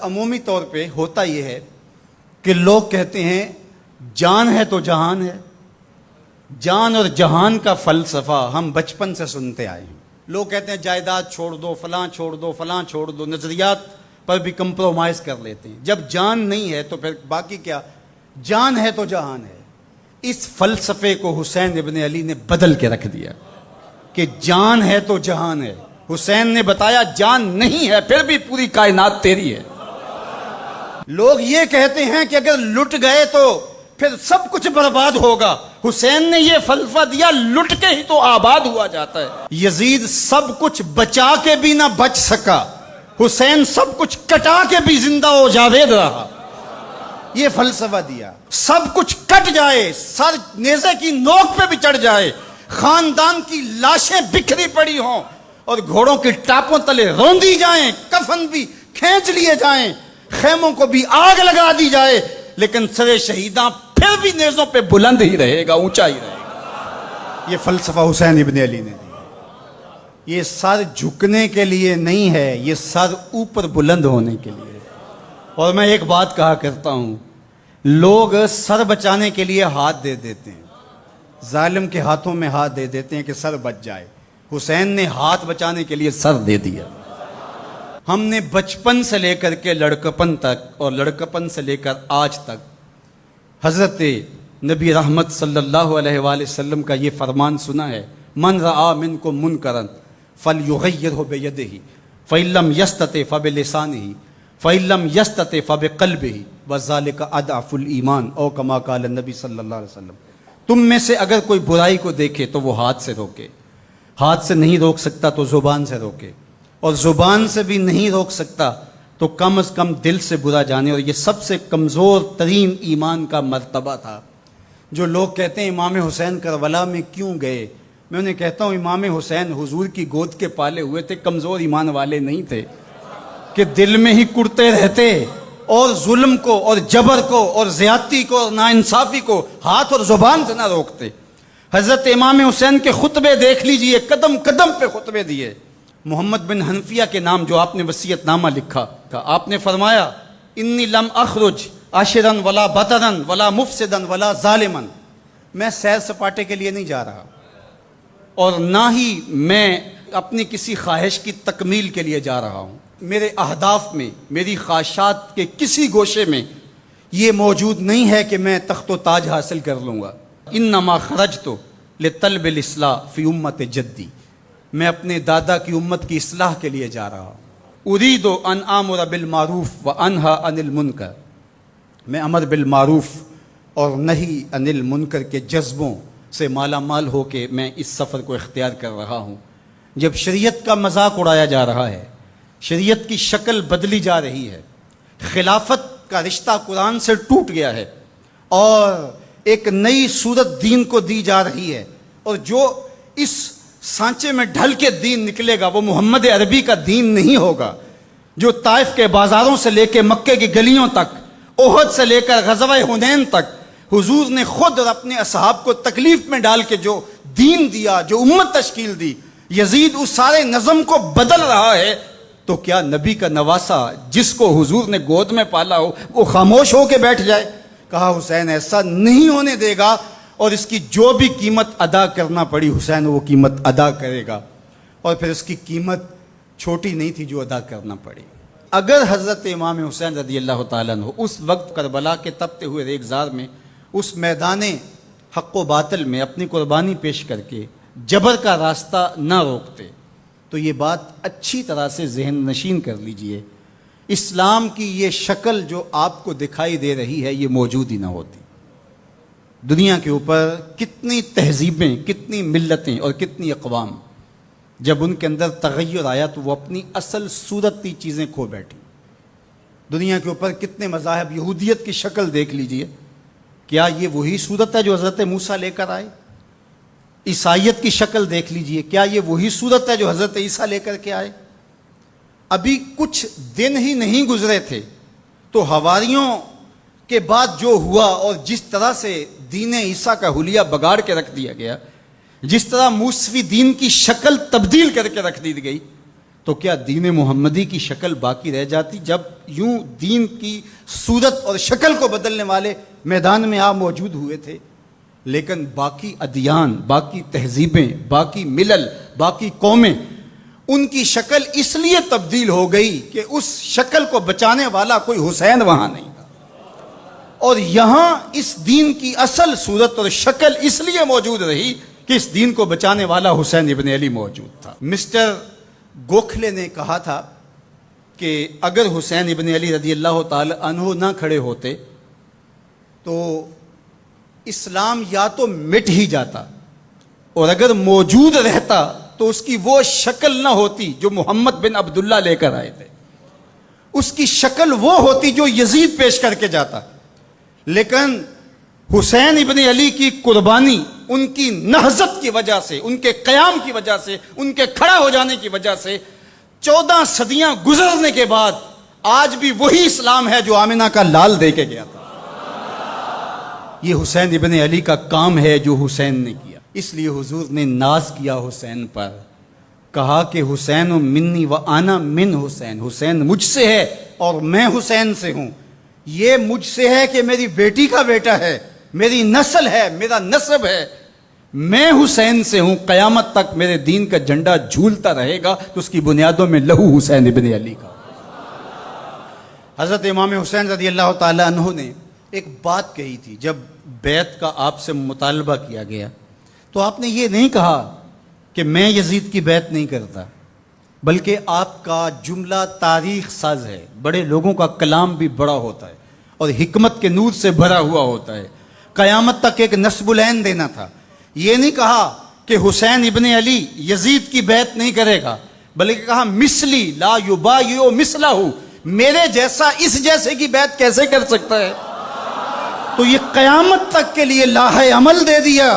عمومی طور پہ ہوتا یہ ہے کہ لوگ کہتے ہیں جان ہے تو جہان ہے. جان اور جہان کا فلسفہ ہم بچپن سے سنتے آئے ہیں. لوگ کہتے ہیں جائیداد چھوڑ دو، فلاں چھوڑ دو، فلاں چھوڑ دو، نظریات پر بھی کمپرومائز کر لیتے ہیں. جب جان نہیں ہے تو پھر باقی کیا؟ جان ہے تو جہان ہے. اس فلسفے کو حسین ابن علی نے بدل کے رکھ دیا کہ جان ہے تو جہان ہے. حسین نے بتایا جان نہیں ہے پھر بھی پوری کائنات تیری ہے. لوگ یہ کہتے ہیں کہ اگر لٹ گئے تو پھر سب کچھ برباد ہوگا. حسین نے یہ فلسفہ دیا لٹ کے ہی تو آباد ہوا جاتا ہے. یزید سب کچھ بچا کے بھی نہ بچ سکا، حسین سب کچھ کٹا کے بھی زندہ و جاوید رہا. یہ فلسفہ دیا سب کچھ کٹ جائے، سر نیزے کی نوک پہ بھی چڑھ جائے، خاندان کی لاشیں بکھری پڑی ہوں اور گھوڑوں کی ٹاپوں تلے روندی جائیں، کفن بھی کھینچ لیے جائیں، خیموں کو بھی آگ لگا دی جائے، لیکن سر شہیداں پھر بھی نیزوں پہ بلند ہی رہے گا، اونچا ہی رہے گا. یہ فلسفہ حسین ابن علی نے دیا. یہ سر جھکنے کے لیے نہیں ہے، یہ سر اوپر بلند ہونے کے لیے. اور میں ایک بات کہا کرتا ہوں، لوگ سر بچانے کے لیے ہاتھ دے دیتے ہیں، ظالم کے ہاتھوں میں ہاتھ دے دیتے ہیں کہ سر بچ جائے. حسین نے ہاتھ بچانے کے لیے سر دے دیا. ہم نے بچپن سے لے کر کے لڑکپن تک اور لڑکپن سے لے کر آج تک حضرت نبی رحمت صلی اللہ علیہ وآلہ وسلم کا یہ فرمان سنا ہے، من رآ منکم منکرا فلیغیرہ بیدہ فإن لم یستطع فبلسانہ فإن لم یستطع فبقلبہ وذلک اضعف الایمان او کما قال النبی صلی اللہ علیہ وسلم. تم میں سے اگر کوئی برائی کو دیکھے تو وہ ہاتھ سے روکے، ہاتھ سے نہیں روک سکتا تو زبان سے روکے، اور زبان سے بھی نہیں روک سکتا تو کم از کم دل سے برا جانے. اور یہ سب سے کمزور ترین ایمان کا مرتبہ تھا. جو لوگ کہتے ہیں امام حسین کربلا میں کیوں گئے، میں انہیں کہتا ہوں امام حسین حضور کی گود کے پالے ہوئے تھے، کمزور ایمان والے نہیں تھے کہ دل میں ہی کڑتے رہتے اور ظلم کو اور جبر کو اور زیادتی کو اور ناانصافی کو ہاتھ اور زبان سے نہ روکتے. حضرت امام حسین کے خطبے دیکھ لیجئے، قدم قدم پہ خطبے دیے. محمد بن حنفیہ کے نام جو آپ نے وصیت نامہ لکھا تھا، آپ نے فرمایا انی لم اخرج عاشرا ولا بطرا ولا مفسدا ولا ظالما. میں سیر سپاٹے کے لیے نہیں جا رہا اور نہ ہی میں اپنی کسی خواہش کی تکمیل کے لیے جا رہا ہوں. میرے اہداف میں، میری خواہشات کے کسی گوشے میں یہ موجود نہیں ہے کہ میں تخت و تاج حاصل کر لوں گا. انما خرجت لطلب الاصلاح فی امت جدی. میں اپنے دادا کی امت کی اصلاح کے لیے جا رہا ہوں. اريد ان آمر بالمعروف وانہی عن المنکر. میں امر بالمعروف اور نہی عن المنکر کے جذبوں سے مالا مال ہو کے میں اس سفر کو اختیار کر رہا ہوں. جب شریعت کا مذاق اڑایا جا رہا ہے، شریعت کی شکل بدلی جا رہی ہے، خلافت کا رشتہ قرآن سے ٹوٹ گیا ہے اور ایک نئی صورت دین کو دی جا رہی ہے، اور جو اس سانچے میں ڈھل کے دین نکلے گا وہ محمد عربی کا دین نہیں ہوگا، جو طائف کے بازاروں سے لے کے مکے کی گلیوں تک، احد سے لے کر غزوہ حنین تک حضور نے خود اور اپنے اصحاب کو تکلیف میں ڈال کے جو دین دیا، جو امت تشکیل دی. یزید اس سارے نظم کو بدل رہا ہے، تو کیا نبی کا نواسا جس کو حضور نے گود میں پالا ہو وہ خاموش ہو کے بیٹھ جائے؟ کہا حسین ایسا نہیں ہونے دے گا، اور اس کی جو بھی قیمت ادا کرنا پڑی حسین وہ قیمت ادا کرے گا. اور پھر اس کی قیمت چھوٹی نہیں تھی جو ادا کرنا پڑی. اگر حضرت امام حسین رضی اللہ تعالیٰ عنہ اس وقت کربلا کے تپتے ہوئے ریگزار میں اس میدان حق و باطل میں اپنی قربانی پیش کر کے جبر کا راستہ نہ روکتے تو یہ بات اچھی طرح سے ذہن نشین کر لیجئے، اسلام کی یہ شکل جو آپ کو دکھائی دے رہی ہے یہ موجود ہی نہ ہوتی. دنیا کے اوپر کتنی تہذیبیں، کتنی ملتیں اور کتنی اقوام جب ان کے اندر تغیر آیا تو وہ اپنی اصل صورتی چیزیں کھو بیٹھی. دنیا کے اوپر کتنے مذاہب، یہودیت کی شکل دیکھ لیجئے، کیا یہ وہی صورت ہے جو حضرت موسیٰ لے کر آئے؟ عیسائیت کی شکل دیکھ لیجئے، کیا یہ وہی صورت ہے جو حضرت عیسیٰ لے کر کے آئے؟ ابھی کچھ دن ہی نہیں گزرے تھے تو حواریوں کے بعد جو ہوا اور جس طرح سے دین عیسیٰ کا حلیہ بگاڑ کے رکھ دیا گیا، جس طرح موسوی دین کی شکل تبدیل کر کے رکھ دی گئی، تو کیا دین محمدی کی شکل باقی رہ جاتی؟ جب یوں دین کی صورت اور شکل کو بدلنے والے میدان میں آپ موجود ہوئے تھے، لیکن باقی ادیان، باقی تہذیبیں، باقی ملل، باقی قومیں، ان کی شکل اس لیے تبدیل ہو گئی کہ اس شکل کو بچانے والا کوئی حسین وہاں نہیں تھا، اور یہاں اس دین کی اصل صورت اور شکل اس لیے موجود رہی کہ اس دین کو بچانے والا حسین ابن علی موجود تھا۔ مسٹر گوکھلے نے کہا تھا کہ اگر حسین ابن علی رضی اللہ تعالی عنہ نہ کھڑے ہوتے تو اسلام یا تو مٹ ہی جاتا، اور اگر موجود رہتا تو اس کی وہ شکل نہ ہوتی جو محمد بن عبداللہ لے کر آئے تھے، اس کی شکل وہ ہوتی جو یزید پیش کر کے جاتا۔ لیکن حسین ابن علی کی قربانی، ان کی نہضت کی وجہ سے، ان کے قیام کی وجہ سے، ان کے کھڑا ہو جانے کی وجہ سے 14 صدیاں گزرنے کے بعد آج بھی وہی اسلام ہے جو آمنہ کا لال دے کے گیا تھا۔ یہ حسین ابن علی کا کام ہے جو حسین نے کیا۔ اس لیے حضور نے ناز کیا حسین پر، کہا کہ حسین منی و انا من حسین، حسین مجھ سے ہے اور میں حسین سے ہوں۔ یہ مجھ سے ہے کہ میری بیٹی کا بیٹا ہے، میری نسل ہے، میرا نسب ہے، میں حسین سے ہوں، قیامت تک میرے دین کا جھنڈا جھولتا رہے گا، تو اس کی بنیادوں میں لہو حسین ابن علی کا۔ حضرت امام حسین رضی اللہ تعالی عنہ نے ایک بات کہی تھی جب بیعت کا آپ سے مطالبہ کیا گیا، تو آپ نے یہ نہیں کہا کہ میں یزید کی بیعت نہیں کرتا، بلکہ آپ کا جملہ تاریخ ساز ہے، بڑے لوگوں کا کلام بھی بڑا ہوتا ہے اور حکمت کے نور سے بھرا ہوا ہوتا ہے، قیامت تک ایک نسب العین دینا تھا۔ یہ نہیں کہا کہ حسین ابن علی یزید کی بیعت نہیں کرے گا، بلکہ کہا مثلی لا یبایع مثلہ، میرے جیسا اس جیسے کی بیعت کیسے کر سکتا ہے؟ تو یہ قیامت تک کے لیے لاہ عمل دے دیا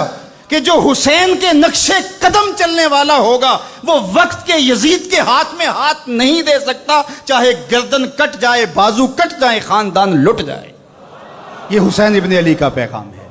کہ جو حسین کے نقشے قدم چلنے والا ہوگا وہ وقت کے یزید کے ہاتھ میں ہاتھ نہیں دے سکتا، چاہے گردن کٹ جائے، بازو کٹ جائے، خاندان لٹ جائے۔ یہ حسین ابن علی کا پیغام ہے۔